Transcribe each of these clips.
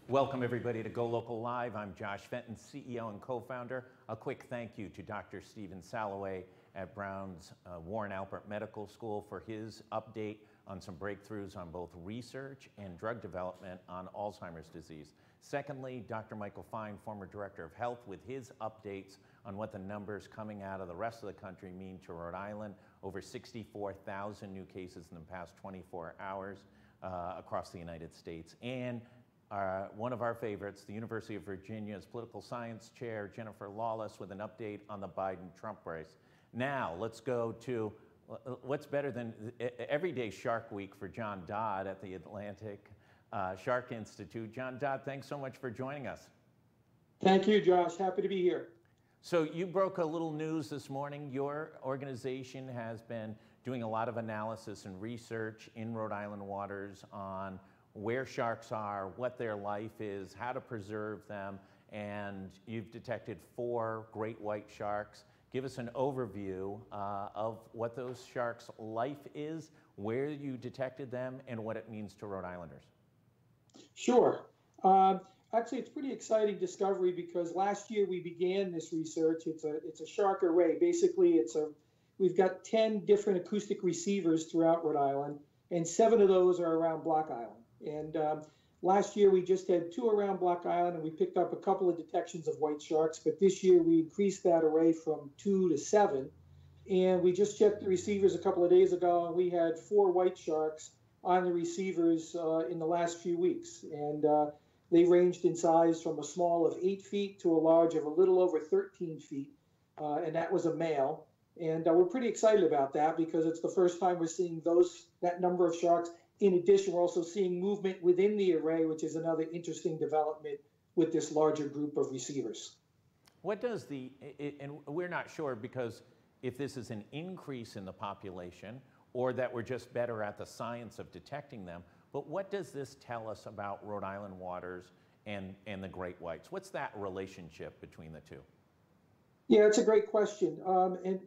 Welcome everybody to GoLocal Live. I'm Josh Fenton, CEO and co-founder. A quick thank you to Dr. Stephen Salloway at Brown's Warren Alpert Medical School for his update on some breakthroughs on both research and drug development on Alzheimer's disease. Secondly, Dr. Michael Fine, former Director of Health, with his updates on what the numbers coming out of the rest of the country mean to Rhode Island. Over 64,000 new cases in the past 24 hours across the United States. And one of our favorites, the University of Virginia's political science chair, Jennifer Lawless, with an update on the Biden-Trump race. Now, let's go to what's better than everyday Shark Week for John Dodd at the Atlantic Shark Institute. John Dodd, thanks so much for joining us. Thank you, Josh. Happy to be here. So you broke a little news this morning. Your organization has been doing a lot of analysis and research in Rhode Island waters on where sharks are, what their life is, how to preserve them, and you've detected 4 great white sharks. Give us an overview of what those sharks' life is, where you detected them, and what it means to Rhode Islanders. Sure. Actually, it's a pretty exciting discovery because last year we began this research. It's a shark array. Basically, we've got 10 different acoustic receivers throughout Rhode Island, and 7 of those are around Block Island. And last year we just had 2 around Block Island, and we picked up a couple of detections of white sharks. But this year we increased that array from 2 to 7. And we just checked the receivers a couple of days ago, and we had 4 white sharks on the receivers in the last few weeks. And they ranged in size from a small of 8 feet to a large of a little over 13 feet. And that was a male. And we're pretty excited about that because it's the first time we're seeing that number of sharks. In addition, we're also seeing movement within the array, which is another interesting development with this larger group of receivers. What does and we're not sure because if this is an increase in the population or that we're just better at the science of detecting them, but what does this tell us about Rhode Island waters and the great whites? What's that relationship between the two? Yeah, it's a great question.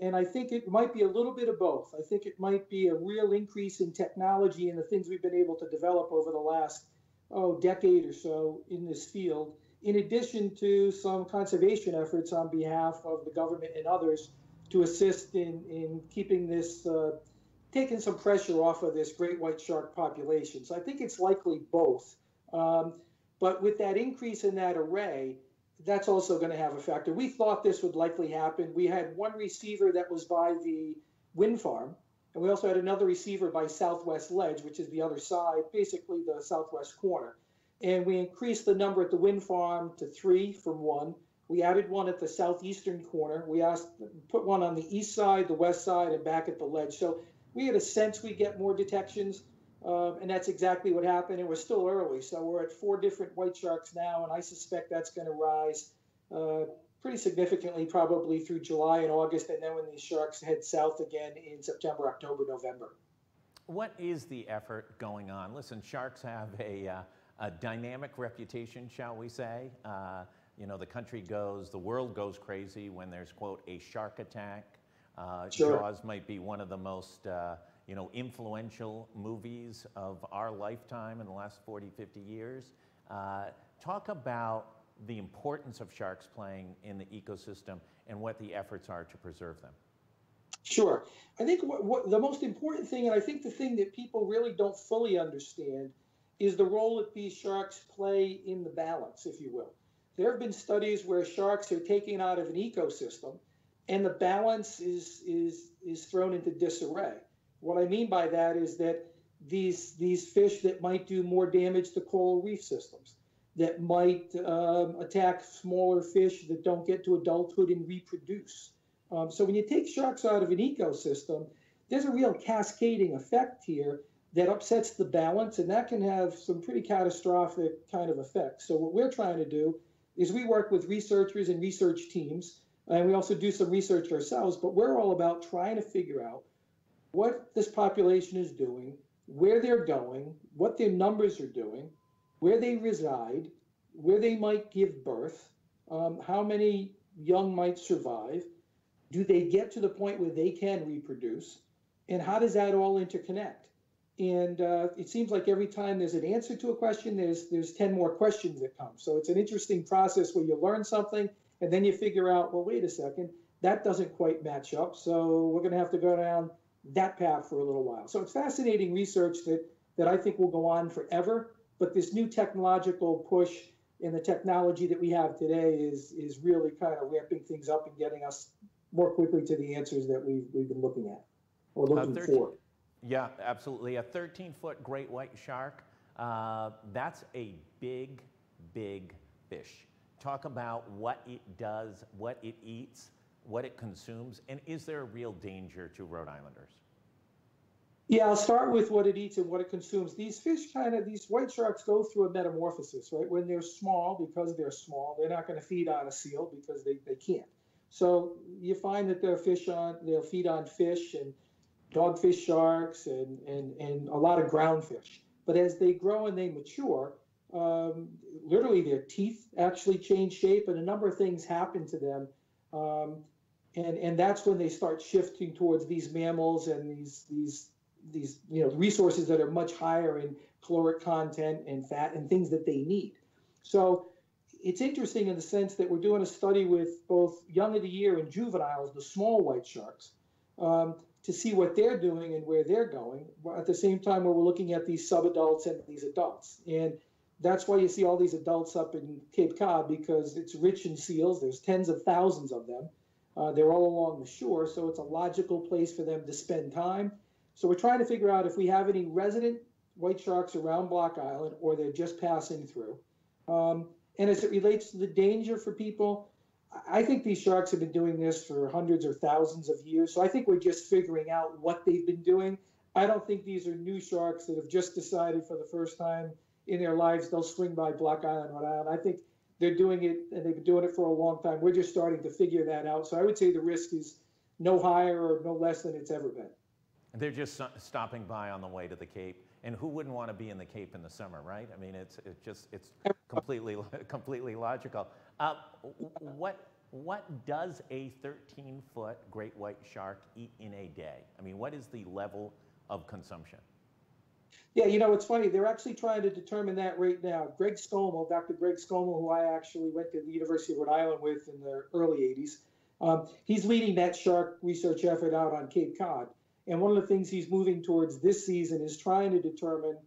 And I think it might be a little bit of both. I think it might be a real increase in technology and the things we've been able to develop over the last decade or so in this field, in addition to some conservation efforts on behalf of the government and others to assist in keeping this, taking some pressure off of this great white shark population. So I think it's likely both. But with that increase in that array, that's also going to have a factor. We thought this would likely happen. We had 1 receiver that was by the wind farm, and we also had another receiver by Southwest Ledge, which is the other side, basically the southwest corner. And we increased the number at the wind farm to 3 from 1. We added 1 at the southeastern corner. We put 1 on the east side, the west side, and back at the ledge. So we had a sense we'd get more detections. And that's exactly what happened, and we're still early. So we're at 4 different white sharks now, and I suspect that's going to rise pretty significantly probably through July and August, and then when these sharks head south again in September, October, November. What is the effort going on? Listen, sharks have a dynamic reputation, shall we say. You know, the world goes crazy when there's, quote, a shark attack. Sure. Jaws might be one of the most influential movies of our lifetime in the last 40, 50 years. Talk about the importance of sharks playing in the ecosystem and what the efforts are to preserve them. Sure. I think what the most important thing, and I think the thing that people really don't fully understand, is the role that these sharks play in the balance, if you will. There have been studies where sharks are taken out of an ecosystem and the balance is thrown into disarray. What I mean by that is that these fish that might do more damage to coral reef systems, that might attack smaller fish that don't get to adulthood and reproduce. So when you take sharks out of an ecosystem, there's a real cascading effect here that upsets the balance, and that can have some pretty catastrophic kind of effects. So what we're trying to do is we work with researchers and research teams, and we also do some research ourselves, but we're all about trying to figure out what this population is doing, where they're going, what their numbers are doing, where they reside, where they might give birth, how many young might survive, do they get to the point where they can reproduce, and how does that all interconnect? And it seems like every time there's an answer to a question, there's 10 more questions that come. So it's an interesting process where you learn something and then you figure out, well, wait a second, that doesn't quite match up. So we're going to have to go down that path for a little while. So it's fascinating research that I think will go on forever. But this new technological push in the technology that we have today is really kind of ramping things up and getting us more quickly to the answers that we've been looking at or looking for. Yeah, absolutely. A 13-foot great white shark, that's a big, big fish. Talk about what it does, what it eats, what it consumes, and is there a real danger to Rhode Islanders? Yeah, I'll start with what it eats and what it consumes. These fish these white sharks go through a metamorphosis, right? When they're small, because they're small, they're not going to feed on a seal because they can't. So you find that they'll feed on fish and dogfish sharks and a lot of ground fish. But as they grow and they mature, literally their teeth actually change shape and a number of things happen to them. And that's when they start shifting towards these mammals and these resources that are much higher in caloric content and fat and things that they need. So it's interesting in the sense that we're doing a study with both young of the year and juveniles, the small white sharks, to see what they're doing and where they're going, at the same time where we're looking at these subadults and these adults. And that's why you see all these adults up in Cape Cod, because it's rich in seals. There's tens of thousands of them. They're all along the shore, so it's a logical place for them to spend time. So we're trying to figure out if we have any resident white sharks around Block Island or they're just passing through. And as it relates to the danger for people, I think these sharks have been doing this for hundreds or thousands of years. So I think we're just figuring out what they've been doing. I don't think these are new sharks that have just decided for the first time in their lives they'll swing by Block Island, Rhode Island. I think they're doing it, and they've been doing it for a long time. We're just starting to figure that out. So I would say the risk is no higher or no less than it's ever been. They're just stopping by on the way to the Cape, and who wouldn't want to be in the Cape in the summer, right? I mean, it's completely logical. What does a 13-foot great white shark eat in a day? I mean, what is the level of consumption? Yeah, it's funny. They're actually trying to determine that right now. Dr. Greg Scommel, who I actually went to the University of Rhode Island with in the early 80s, he's leading that shark research effort out on Cape Cod. And one of the things he's moving towards this season is trying to determine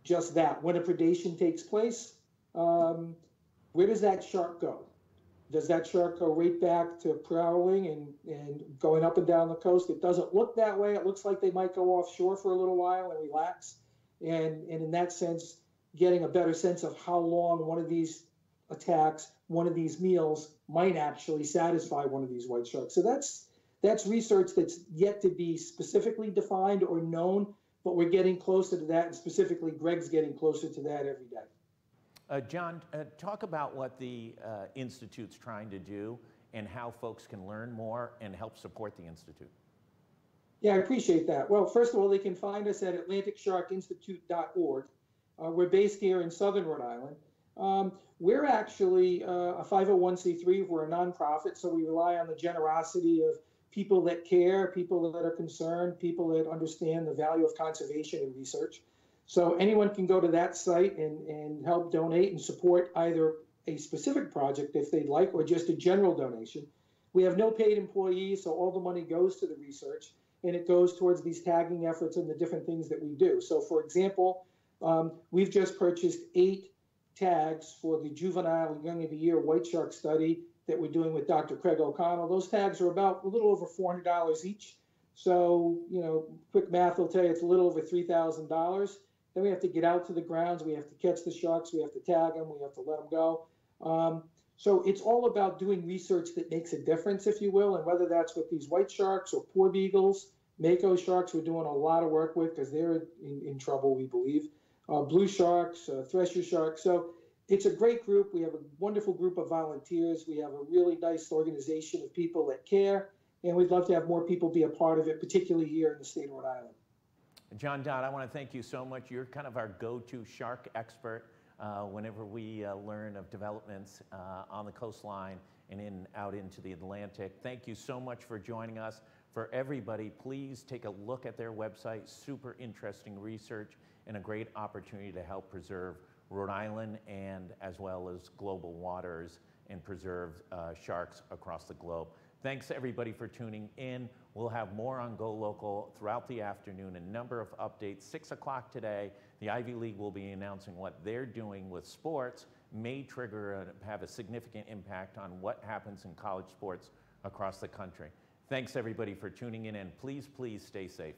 just that. When a predation takes place, where does that shark go? Does that shark go right back to prowling and going up and down the coast? It doesn't look that way. It looks like they might go offshore for a little while and relax. And in that sense, getting a better sense of how long one of these attacks, one of these meals might actually satisfy one of these white sharks. So that's research that's yet to be specifically defined or known, but we're getting closer to that, and specifically Greg's getting closer to that every day. John, talk about what the Institute's trying to do and how folks can learn more and help support the Institute. Yeah, I appreciate that. Well, first of all, they can find us at AtlanticSharkInstitute.org. We're based here in Southern Rhode Island. We're actually a 501c3. We're a nonprofit, so we rely on the generosity of people that care, people that are concerned, people that understand the value of conservation and research. So anyone can go to that site and help donate and support either a specific project if they'd like, or just a general donation. We have no paid employees, so all the money goes to the research, and it goes towards these tagging efforts and the different things that we do. So for example, we've just purchased 8 tags for the juvenile young of the year white shark study that we're doing with Dr. Craig O'Connell. Those tags are about a little over $400 each. So, quick math will tell you it's a little over $3,000. Then we have to get out to the grounds. We have to catch the sharks. We have to tag them. We have to let them go. So it's all about doing research that makes a difference, if you will. And whether that's with these white sharks or poor beagles, mako sharks, we're doing a lot of work with because they're in trouble, we believe. Blue sharks, thresher sharks. So it's a great group. We have a wonderful group of volunteers. We have a really nice organization of people that care. And we'd love to have more people be a part of it, particularly here in the state of Rhode Island. John Dodd, I want to thank you so much. You're kind of our go-to shark expert whenever we learn of developments on the coastline and out into the Atlantic. Thank you so much for joining us For everybody, please take a look at their website. Super interesting research and a great opportunity to help preserve Rhode Island and as well as global waters and preserve sharks across the globe. Thanks everybody for tuning in. We'll have more on GoLocal throughout the afternoon, a number of updates. 6 o'clock today, the Ivy League will be announcing what they're doing with sports, may have a significant impact on what happens in college sports across the country. Thanks everybody for tuning in, and please, please stay safe.